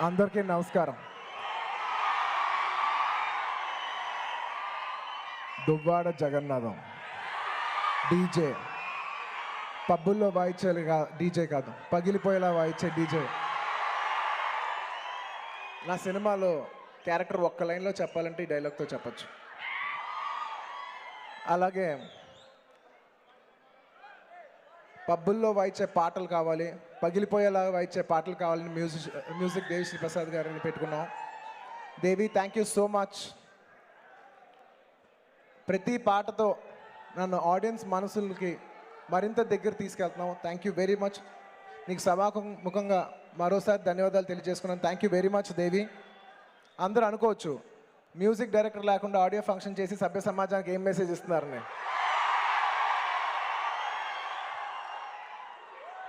అందరికీ నమస్కారం. Duvvada Jagannatham DJ, పబ్బుల్లో వాయించేది DJ కాదు, పగిలిపోయేలా వాయించే డీజే. నా సినిమాలో క్యారెక్టర్ ఒక్క లైన్లో చెప్పాలంటే ఈ డైలాగ్తో చెప్పచ్చు. అలాగే పబ్బుల్లో వాయించే పాటలు కావాలి, పగిలిపోయేలా వాయించే పాటలు కావాలని మ్యూజిక్ దేవి శ్రీప్రసాద్ గారిని పెట్టుకున్నాం. Devi, thank you so much. ప్రతి పాటతో నన్ను ఆడియన్స్ మనసులకి మరింత దగ్గర తీసుకెళ్తున్నావు. Thank you very much. నీకు సభాముఖంగా మరోసారి ధన్యవాదాలు తెలియజేసుకున్నాను. Thank you very much Devi. అందరూ అనుకోవచ్చు, మ్యూజిక్ డైరెక్టర్ లేకుండా ఆడియో ఫంక్షన్ చేసి సభ్య సమాజానికి ఏం మెసేజ్ ఇస్తున్నారని.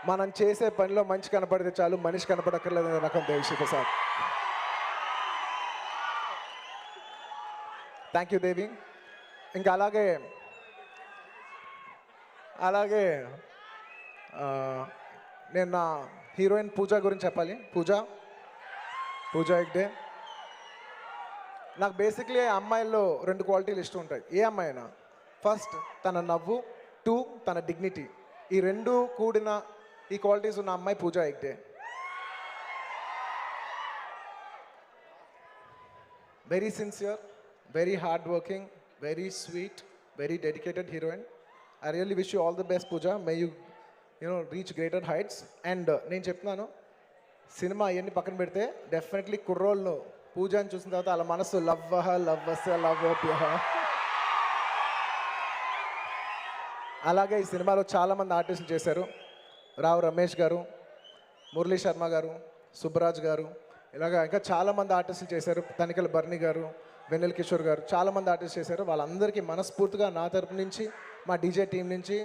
మనం చేసే పనిలో మంచి కనపడితే చాలు, మనిషి కనపడక్కర్లేదు రకం దేవి శ్రీప్రసాద్. థ్యాంక్ యూ దేవి. ఇంకా అలాగే నేను నా హీరోయిన్ పూజ గురించి చెప్పాలి. పూజ హెగ్డే. నాకు బేసిక్లీ అమ్మాయిల్లో 2 క్వాలిటీలు ఇష్టం ఉంటాయి. ఏ అమ్మాయి అయినా, ఫస్ట్ తన నవ్వు, 2 తన డిగ్నిటీ. ఈ 2 కూడిన ఈ క్వాలిటీస్ ఉన్న అమ్మాయి Pooja Hegde. Very sincere, very hard working, very sweet, very dedicated heroine. I really wish you all the best Pooja. May you reach greater heights. And నేను చెప్తున్నాను, సినిమా అవన్నీ పక్కన పెడితే డెఫినెట్లీ కుర్రోళ్ళు పూజని చూసిన తర్వాత వాళ్ళ మనసు లవ్. అలాగే ఈ సినిమాలో చాలామంది ఆర్టిస్టులు చేశారు. రావు రమేష్ గారు, మురళీ శర్మ గారు, సుబ్బరాజ్ గారు, ఇలాగా ఇంకా చాలామంది ఆర్టిస్టులు చేశారు. తనికల బర్ని గారు, వెన్నెల కిషోర్ గారు, చాలామంది ఆర్టిస్ట్ చేశారు. వాళ్ళందరికీ మనస్ఫూర్తిగా నా తరపు నుంచి, మా డీజే టీం నుంచి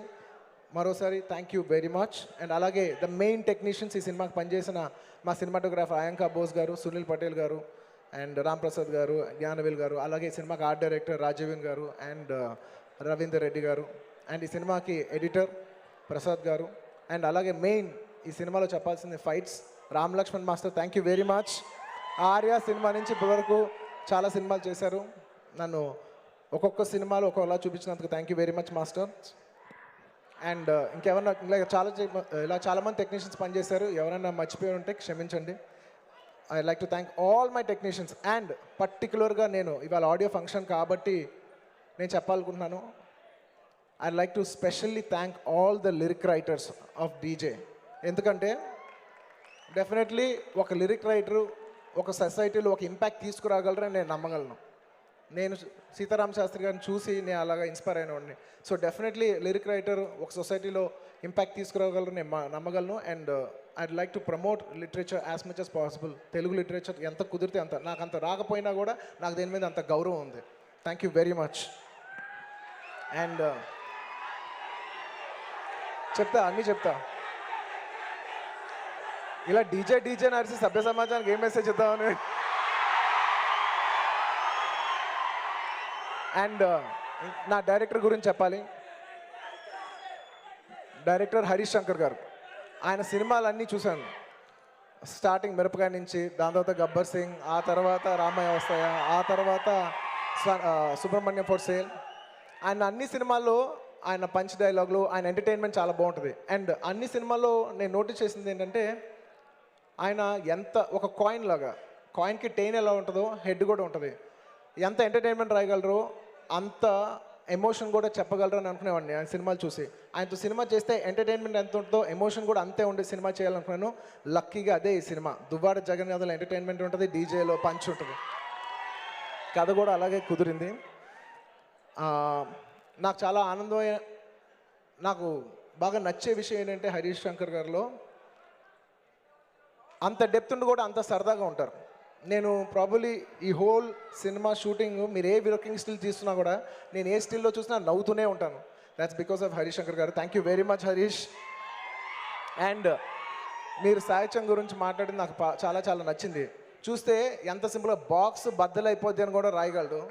మరోసారి thank you very much. And అలాగే ద మెయిన్ టెక్నీషియన్స్, ఈ సినిమాకి పనిచేసిన మా సినిమాటోగ్రాఫర్ అయాంకా బోస్ గారు, సునీల్ పటేల్ గారు, అండ్ రామ్ ప్రసాద్ గారు, జ్ఞానవేల్ గారు, అలాగే ఈ సినిమాకి ఆర్ట్ డైరెక్టర్ రాజీవన్ గారు అండ్ రవీందర్ రెడ్డి గారు, అండ్ ఈ సినిమాకి ఎడిటర్ ప్రసాద్ గారు. అండ్ అలాగే మెయిన్ ఈ సినిమాలో చెప్పాల్సింది fights, Ram Laxman master. Thank you very much. Arya cinema నుంచి ఇప్పటివరకు చాలా సినిమాలు చేశారు. నన్ను ఒక్కొక్క సినిమాలో ఒక్కొక్కలా చూపించినందుకు thank you very much master. And ఇంకెవరన్నా ఇలా చాలామంది టెక్నీషియన్స్ పనిచేశారు. ఎవరైనా మర్చిపోయి ఉంటే క్షమించండి. I like to thank all my technicians. And పర్టికులర్గా నేను ఇవాళ ఆడియో ఫంక్షన్ కాబట్టి నేను చెప్పాలనుకుంటున్నాను, I like to specially thank all the lyric writers of DJ. ఎందుకంటే డెఫినెట్లీ ఒక లిరిక్ రైటరు ఒక సొసైటీలో ఒక ఇంపాక్ట్ తీసుకురాగలరని నేను నమ్మగలను. నేను సీతారామ శాస్త్రి గారిని చూసి నేను అలాగా ఇన్స్పైర్ అయినవాడిని. సో డెఫినెట్లీ లిరిక్ రైటర్ ఒక సొసైటీలో ఇంపాక్ట్ తీసుకురాగలరు నేను నమ్మగలను. And I'd like to promote literature as much as possible. Telugu literature ఎంత కుదిరితే అంత. నాకు అంత రాకపోయినా కూడా నాకు దీని మీద అంత గౌరవం ఉంది. Thank you very much. And అన్నీ చెప్తా. ఇలా డీజే నడిచి సభ్య సమాజానికి ఏం మెసేజ్ ఇద్దామని. అండ్ నా డైరెక్టర్ గురించి చెప్పాలి. డైరెక్టర్ హరీష్ శంకర్ గారు. ఆయన సినిమాలన్నీ చూశాను. స్టార్టింగ్ మిరపకాయ నుంచి, దాని తర్వాత గబ్బర్ సింగ్, ఆ తర్వాత రామయ్య వస్తాయా, ఆ తర్వాత సుబ్రహ్మణ్యం ఫర్ సేల్. ఆయన అన్ని సినిమాల్లో ఆయన పంచ్ డైలాగులు, ఆయన ఎంటర్టైన్మెంట్ చాలా బాగుంటుంది. అండ్ అన్ని సినిమాల్లో నేను నోటీస్ చేసింది ఏంటంటే, ఆయన ఎంత ఒక కాయిన్ లాగా, కాయిన్కి టెయిన్ ఎలా ఉంటుందో హెడ్ కూడా ఉంటుంది. ఎంత ఎంటర్టైన్మెంట్ రాయగలరో అంత ఎమోషన్ కూడా చెప్పగలరు అని అనుకునేవాడిని ఆయన సినిమాలు చూసి. ఆయనతో సినిమా చేస్తే ఎంటర్టైన్మెంట్ ఎంత ఉంటుందో ఎమోషన్ కూడా అంతే ఉండే సినిమా చేయాలనుకున్నాను. లక్కీగా అదే ఈ సినిమా. దువ్వాడ జగన్నాథంలో ఎంటర్టైన్మెంట్ ఉంటుంది, డీజేలో పంచ్ ఉంటుంది. కథ కూడా అలాగే కుదిరింది. నాకు చాలా ఆనందమైన, నాకు బాగా నచ్చే విషయం ఏంటంటే హరీష్ శంకర్ గారిలో అంత డెప్త్ ఉండి కూడా అంత సరదాగా ఉంటారు. నేను ప్రాబబ్లీ ఈ హోల్ సినిమా షూటింగ్ మీరు ఏ వర్కింగ్ స్టిల్ తీస్తున్నా కూడా నేను ఏ స్టిల్లో చూసినా నవ్వుతూనే ఉంటాను. That's because of Harish Shankar గారు. Thank you very much Harish. And మీరు సాహిత్యం గురించి మాట్లాడింది నాకు చాలా చాలా నచ్చింది. చూస్తే ఎంత సింపుల్గా బాక్స్ బద్దలైపోద్ది అని కూడా రాయగలడు.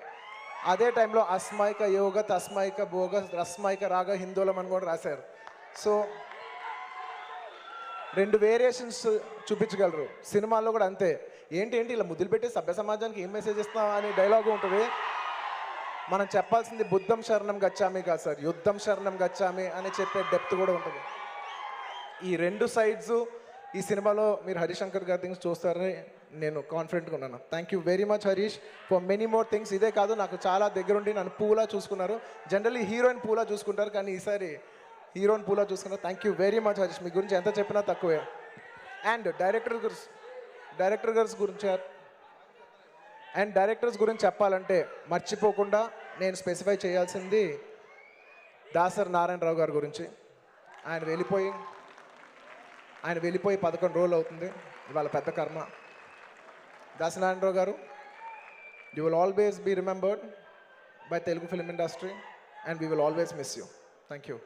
అదే టైంలో అస్మైక యోగ తస్మైక భోగ రస్మైక రాగ హిందోళం అని కూడా రాశారు. సో రెండు వేరియేషన్స్ చూపించగలరు. సినిమాల్లో కూడా అంతే. ఏంటి ఏంటి ఇలా ముద్దులు పెట్టి సభ్య సమాజానికి ఏం మెసేజ్ ఇస్తాం అనే డైలాగు ఉంటుంది. మనం చెప్పాల్సింది బుద్ధం శరణం గచ్చామి కాదు సార్, యుద్ధం శరణం గచ్చామి అని చెప్పే డెప్త్ కూడా ఉంటుంది. ఈ రెండు సైడ్స్ ఈ సినిమాలో మీరు హరిశంకర్ గారి థింగ్స్ చూస్తారని నేను కాన్ఫిడెంట్గా ఉన్నాను. Thank you very much Harish for many more things. ఇదే కాదు, నాకు చాలా దగ్గరుండి నన్ను పూలా చూసుకున్నారు. జనరల్లీ హీరోయిన్ పూలా చూసుకుంటారు, కానీ ఈసారి హీరోయిన్ పూలా చూసుకున్నారు. Thank you very much Harish. మీ గురించి ఎంత చెప్పినా తక్కువే. అండ్ డైరెక్టర్స్ గురించి చెప్పాలంటే మర్చిపోకుండా నేను స్పెసిఫై చేయాల్సింది దాసరి నారాయణరావు గారి గురించి. ఆయన వెళ్ళిపోయి 11 రోజులు అవుతుంది. ఇవాళ పెద్ద కర్మ. దాసరి నారాయణరావు గారు, you will always be remembered by Telugu film industry and we will always miss you. Thank you.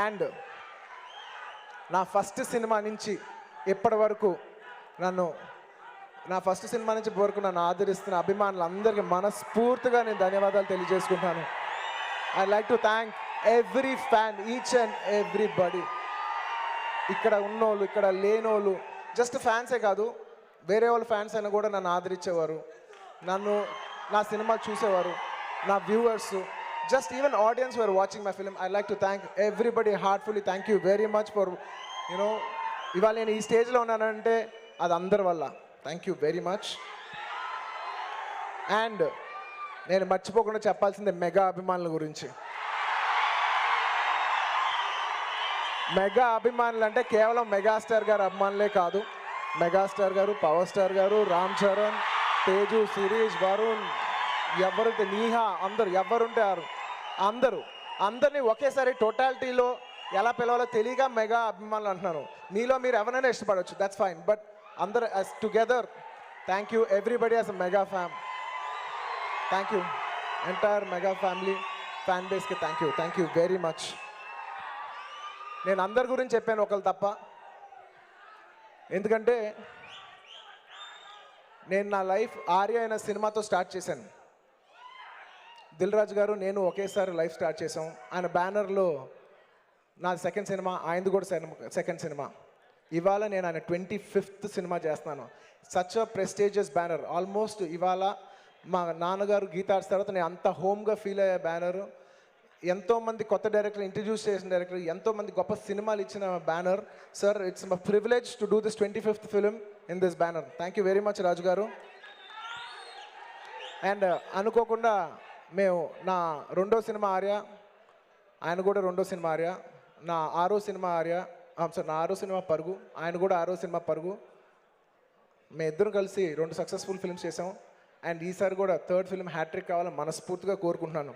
And నా ఫస్ట్ సినిమా నుంచి ఇప్పటి వరకు నన్ను ఆదరిస్తున్న అభిమానులందరికీ మనస్ఫూర్తిగా నేను ధన్యవాదాలు తెలియజేసుకుంటాను. I like to thank every fan, each and everybody. ఇక్కడ ఉన్నోళ్ళు, ఇక్కడ లేనోళ్ళు, జస్ట్ ఫ్యాన్సే కాదు, వేరే వాళ్ళ ఫ్యాన్స్ అయినా కూడా నన్ను ఆదరించేవారు, నా సినిమా చూసేవారు, నా viewers, just even audience were watching my film. I like to thank everybody heartfully. Thank you very much for ఇవాళ నేను ఈ స్టేజ్లో ఉన్నానంటే అది అందరి వల్ల. Thank you very much. And నేను మర్చిపోకుండా చెప్పాల్సిందే మెగా అభిమానుల గురించి. మెగా అభిమానులు అంటే కేవలం మెగాస్టార్ గారు అభిమానులే కాదు. మెగాస్టార్ గారు, పవర్ స్టార్ గారు, రామ్ చరణ్, తేజు, శిరీష్, వరుణ్, ఎవరుంటే నీహా, ఎవరుంటే అందరినీ ఒకేసారి టోటాలిటీలో ఎలా పిలవాలో తెలియక మెగా అభిమానులు అంటున్నాను. మీలో మీరు ఎవరైనా ఇష్టపడవచ్చు, దట్స్ ఫైన్, బట్ అందరూ as together. Thank you everybody as a mega fam. Thank you entire mega family fan బేస్కి థ్యాంక్ యూ వెరీ మచ్. నేను అందరి గురించి చెప్పాను ఒకరు తప్ప, ఎందుకంటే నేను నా లైఫ్ ఆర్య అయిన సినిమాతో స్టార్ట్ చేశాను. దిల్ రాజు గారు నేను ఒకేసారి లైఫ్ స్టార్ట్ చేసాం. ఆయన బ్యానర్లో నా సెకండ్ సినిమా, ఆయనది కూడా సెకండ్ సినిమా. ఇవాళ నేను ఆయన 25th సినిమా చేస్తున్నాను. Such a prestigious banner. Almost ఇవాళ మా నాన్నగారు గీత ఆర్ట్స్ తర్వాత నేను అంత హోమ్గా ఫీల్ అయ్యే బ్యానరు. ఎంతోమంది కొత్త డైరెక్టర్, ఇంట్రడ్యూస్ చేసిన డైరెక్టర్, ఎంతోమంది గొప్ప సినిమాలు ఇచ్చిన banner. Sir, it's my privilege to do this 25th film in this banner. Thank you very much Raju గారు. అండ్ అనుకోకుండా మేము నా రెండో సినిమా ఆర్య, ఆయన కూడా రెండో సినిమా ఆర్య, నా ఆరో సినిమా పరుగు, ఆయన కూడా ఆరో సినిమా పరుగు. మేము ఇద్దరం కలిసి 2 సక్సెస్ఫుల్ ఫిల్మ్స్ చేసాం. అండ్ ఈసారి కూడా థర్డ్ ఫిల్మ్ హ్యాట్రిక్ కావాలని మనస్ఫూర్తిగా కోరుకుంటున్నాను.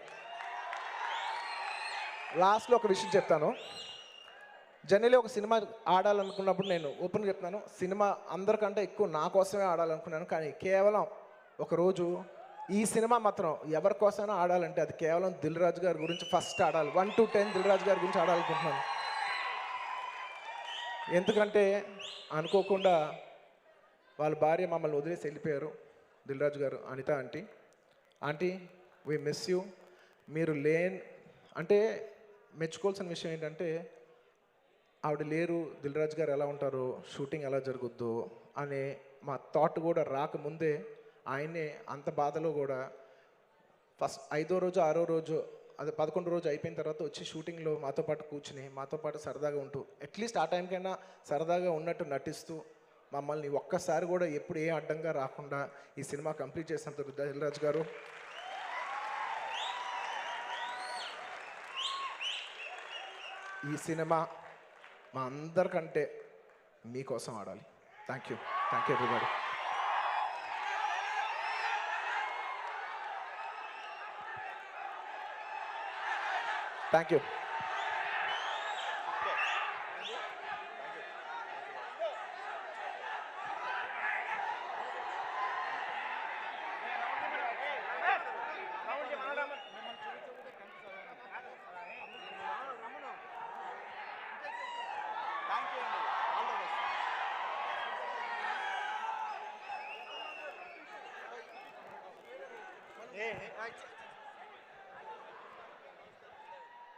లాస్ట్లో ఒక విషయం చెప్తాను. జనరల్లీ ఒక సినిమా ఆడాలనుకున్నప్పుడు నేను ఓపెన్గా చెప్తున్నాను, సినిమా అందరికంటే ఎక్కువ నా కోసమే ఆడాలనుకున్నాను. కానీ కేవలం ఒకరోజు ఈ సినిమా మాత్రం ఎవరి కోసమైనా ఆడాలంటే అది కేవలం దిల్ రాజు గారి గురించి ఫస్ట్ ఆడాలి. 1 to 10 దిల్ రాజు గారి గురించి ఆడాలనుకుంటున్నాను. ఎందుకంటే అనుకోకుండా వాళ్ళ భార్య మమ్మల్ని వదిలేసి వెళ్ళిపోయారు. దిల్ రాజు గారు, Anitha aunty we miss you. మీరు అంటే మెచ్చుకోవాల్సిన విషయం ఏంటంటే ఆవిడ లేరు, దిల్ రాజు గారు ఎలా ఉంటారు, షూటింగ్ ఎలా జరుగుద్దో అనే మా థాట్ కూడా రాకముందే ఆయనే అంత బాధలో కూడా ఫస్ట్ 5వ రోజు 6వ రోజు అది 11వ రోజు అయిపోయిన తర్వాత వచ్చి షూటింగ్లో మాతో పాటు కూర్చుని మాతో పాటు సరదాగా ఉంటూ అట్లీస్ట్ ఆ టైంకైనా సరదాగా ఉన్నట్టు నటిస్తూ మమ్మల్ని ఒక్కసారి కూడా ఎప్పుడు ఏ అడ్డంగా రాకుండా ఈ సినిమా కంప్లీట్ చేసినందుకు దిల్ రాజు గారు, ఈ సినిమా మా అందరికంటే మీకోసం ఆడాలి. Thank you everybody. Thank you. Hey,